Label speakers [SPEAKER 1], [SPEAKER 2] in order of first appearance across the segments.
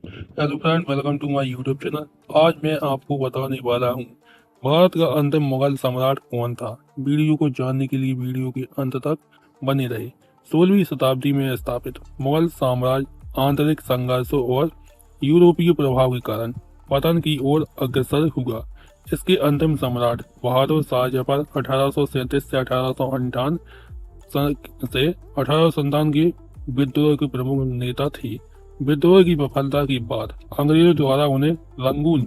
[SPEAKER 1] Hello friend, welcome to my YouTube channel. आज मैं आपको बताने वाला हूँ भारत का अंतिम मुगल सम्राट कौन था। वीडियो को जानने के लिए वीडियो के अंत तक बने रहे। 16वीं शताब्दी में स्थापित मुगल साम्राज्य आंतरिक संघर्षों और यूरोपीय प्रभाव के कारण पतन की ओर अग्रसर हुआ। इसके अंतिम सम्राट बहादुर शाह जफर 1837 से 1858 से 1857 के विद्रोह के प्रमुख नेता थे। विद्रोह की विफलता के बाद अंग्रेजों द्वारा उन्हें रंगून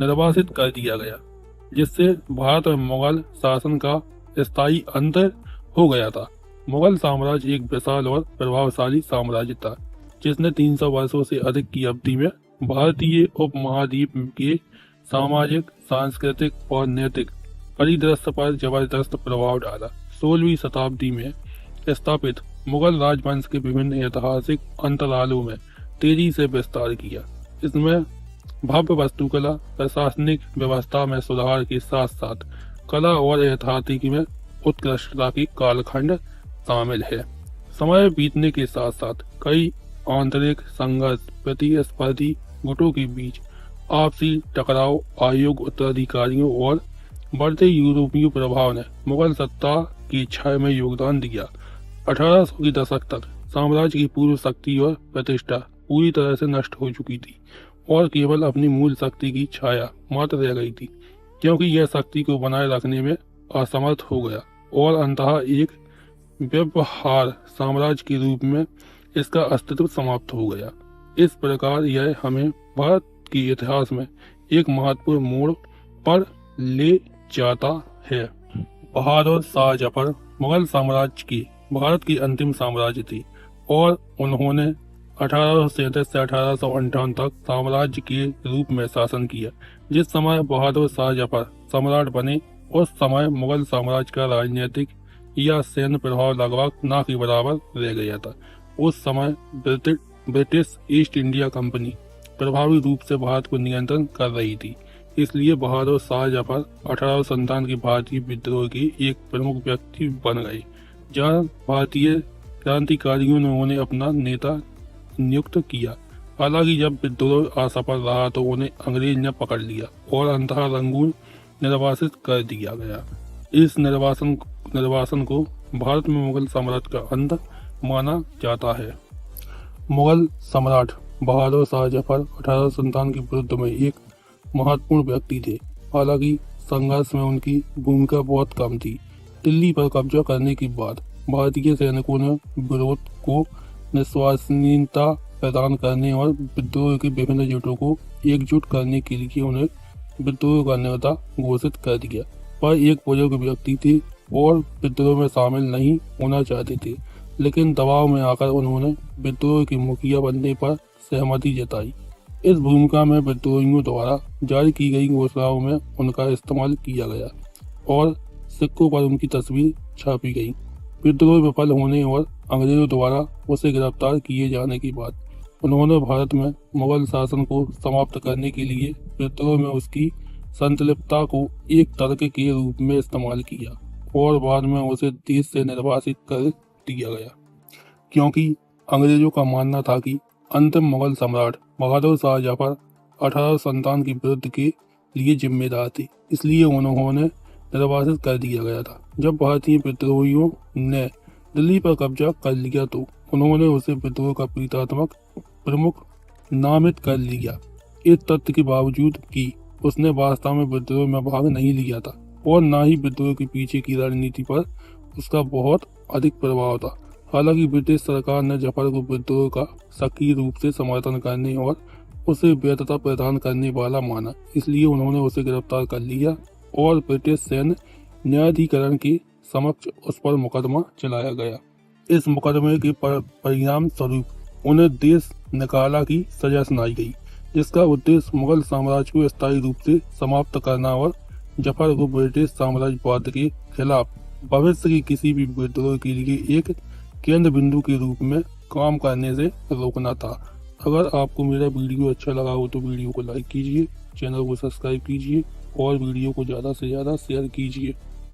[SPEAKER 1] निर्वासित कर दिया गया, जिससे भारत में मुगल शासन का स्थायी अंत हो गया था। मुगल साम्राज्य एक विशाल और प्रभावशाली साम्राज्य था, जिसने 300 वर्षों से अधिक की अवधि में भारतीय उपमहाद्वीप के सामाजिक, सांस्कृतिक और नैतिक परिदृश्य पर जबरदस्त प्रभाव डाला। 16वीं शताब्दी में स्थापित मुगल राजवंश के विभिन्न ऐतिहासिक अंतरालों में तेजी से विस्तार किया। इसमें भव्य वास्तुकला, प्रशासनिक व्यवस्था में सुधार के साथ साथ कला और ऐतिहासिक में उत्कृष्टता की कालखंड शामिल है। समय बीतने के साथ साथ कई आंतरिक संघर्ष, प्रतिस्पर्धी गुटों के बीच आपसी टकराव, अयोग्य उत्तराधिकारियों और बढ़ते यूरोपीय प्रभाव ने मुगल सत्ता की क्षय में योगदान दिया। 1800 के दशक तक साम्राज्य की पूर्व शक्ति और प्रतिष्ठा पूरी तरह से नष्ट हो चुकी थी और केवल अपनी मूल शक्ति की छाया मात्र रह गई थी, क्योंकि यह शक्ति को बनाए रखने में असमर्थ हो गया और अंततः एक व्यवहार साम्राज्य के रूप में इसका अस्तित्व समाप्त हो गया। इस प्रकार यह हमें भारत के इतिहास में एक महत्वपूर्ण मोड़ पर ले जाता है। बहादुर शाह जफर मुगल साम्राज्य की भारत की अंतिम साम्राज्य थी और उन्होंने 1837 से 1858 तक साम्राज्य के रूप में शासन किया। जिस समय बहादुर शाह जफर सम्राट बने, उस समय मुगल साम्राज्य का राजनीतिक या सैन्य प्रभाव लगभग न के बराबर रह गया था। उस समय ब्रिटिश ईस्ट इंडिया कंपनी प्रभावी रूप से भारत को नियंत्रण कर रही थी। इसलिए बहादुर शाह जफर 1857 के भारतीय विद्रोह के एक प्रमुख व्यक्ति बन गए, जहां भारतीय क्रांतिकारियों ने उन्हें अपना नेता नियुक्त किया। हालांकि जब विद्रोह असफल रहा तो उन्हें अंग्रेज ने पकड़ लिया और अंततः रंगून निर्वासित कर दिया गया। इस निर्वासन को भारत में मुगल साम्राज्य का अंत माना जाता है। मुगल सम्राट बहादुर शाह जफर 1857 के विरुद्ध में एक महत्वपूर्ण व्यक्ति थे। हालांकि संघर्ष में उनकी भूमिका बहुत कम थी। दिल्ली पर कब्जा करने के बाद भारतीय सैनिकों ने विरोध को विश्वसनीयता प्रदान करने और विद्रोह के विभिन्न जुटों को एकजुट करने के लिए उन्हें विद्रोह का नेता घोषित कर दिया। पर एक बुजुर्ग व्यक्ति थे और विद्रोह में शामिल नहीं होना चाहते थे, लेकिन दबाव में आकर उन्होंने विद्रोह के मुखिया बनने पर सहमति जताई। इस भूमिका में विद्रोहियों द्वारा जारी की गई घोषणाओं में उनका इस्तेमाल किया गया और सिक्कों पर उनकी तस्वीर छापी गई। विद्रोह विफल होने और अंग्रेजों द्वारा उसे गिरफ्तार किए जाने के बाद उन्होंने भारत में मुगल शासन को समाप्त करने के लिए विद्रोह में उसकी संतलिप्तता को एक तर्क के रूप में इस्तेमाल किया और बाद में उसे देश से निर्वासित कर दिया गया, क्योंकि अंग्रेजों का मानना था कि अंतिम मुगल सम्राट बहादुर शाह जफर 1857 के विरुद्ध के लिए जिम्मेदार थे। इसलिए उन्होंने निर्वासित कर दिया गया था। जब भारतीय विद्रोहियों ने दिल्ली पर कब्जा कर लिया तो उन्होंने उसे विद्रोह का पीड़ितात्मक प्रमुख नामित कर लिया, इस तथ्य के बावजूद कि उसने वास्तव में विद्रोह में भाग नहीं लिया था और न ही विद्रोह के पीछे की रणनीति पर उसका बहुत अधिक प्रभाव था। हालांकि ब्रिटिश सरकार ने जफर को विद्रोह का सक्रिय रूप से समर्थन करने और उसे वैधता प्रदान करने वाला माना, इसलिए उन्होंने उसे गिरफ्तार कर लिया और ब्रिटिश सैन्य न्यायाधिकरण के समक्ष उस पर मुकदमा चलाया गया। इस मुकदमे के परिणाम स्वरूप उन्हें देश निकाला की सजा सुनाई गई, जिसका उद्देश्य मुगल साम्राज्य को स्थायी रूप से समाप्त करना और जफर को ब्रिटिश साम्राज्यवाद के खिलाफ भविष्य के किसी भी विद्रोह के लिए एक केंद्र बिंदु के रूप में काम करने से रोकना था। अगर आपको मेरा वीडियो अच्छा लगा हो तो वीडियो को लाइक कीजिए, चैनल को सब्सक्राइब कीजिए और वीडियो को ज़्यादा से ज़्यादा शेयर कीजिए।